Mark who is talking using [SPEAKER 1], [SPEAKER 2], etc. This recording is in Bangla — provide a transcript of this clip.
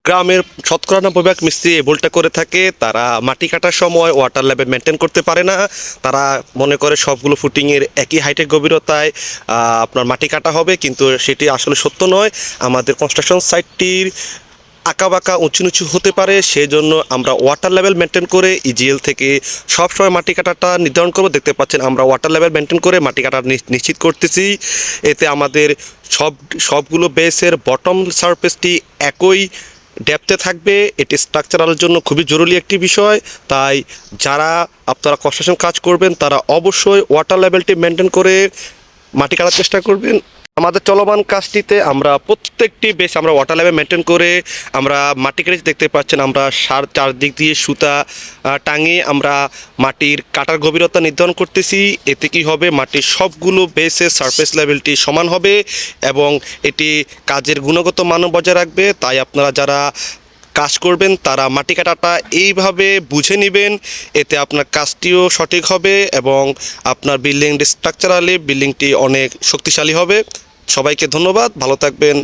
[SPEAKER 1] গ্রামের শতকরা 90% মিস্ত্রি এই ভুলটা করে থাকে। তারা মাটি কাটার সময় ওয়াটার লেভেল মেনটেন করতে পারে না। তারা মনে করে সবগুলো ফুটিংয়ের একই হাইটের গভীরতায় আপনার মাটি কাটা হবে, কিন্তু সেটি আসলে সত্য নয়। আমাদের কনস্ট্রাকশন সাইটটির আঁকাবাঁকা উঁচু নিচু হতে পারে, সেই জন্য আমরা ওয়াটার লেভেল মেনটেন করে ইজিএল থেকে সবসময় মাটি কাটাটা নির্ধারণ করব। দেখতে পাচ্ছেন আমরা ওয়াটার লেভেল মেনটেন করে মাটি কাটা নিশ্চিত করতেছি। এতে আমাদের সবগুলো বেসের বটম সারফেসটি একই ডেপথে থাকবে। এটি স্ট্রাকচারালের জন্য খুবই জরুরি একটি বিষয়। তাই যারা আপনারা কনস্ট্রাকশন কাজ করবেন তারা অবশ্যই ওয়াটার লেভেলটি মেনটেন করে মাটি কাটার চেষ্টা করবেন। আমাদের চলমান কাজটিতে আমরা প্রত্যেকটি বেশ আমরা ওয়াটার লেভেল মেনটেন করে আমরা মাটি কেটে দেখতে পাচ্ছেন আমরা চারদিক দিয়ে সুতা টাঙিয়ে আমরা মাটির কাটার গভীরতা নির্ধারণ করতেছি। এতে কি হবে, মাটির সবগুলো বেসের সারফেস লেভেলটি সমান হবে এবং এটি কাজের গুণগত মান বজায় রাখবে। তাই আপনারা যারা কাজ করবেন তারা মাটি কাটাটা এইভাবে বুঝে নেবেন, এতে আপনার কাজটিও সঠিক হবে এবং আপনার বিল্ডিংটি স্ট্রাকচারালি বিল্ডিংটি অনেক শক্তিশালী হবে। সবাইকে ধন্যবাদ, ভালো থাকবেন।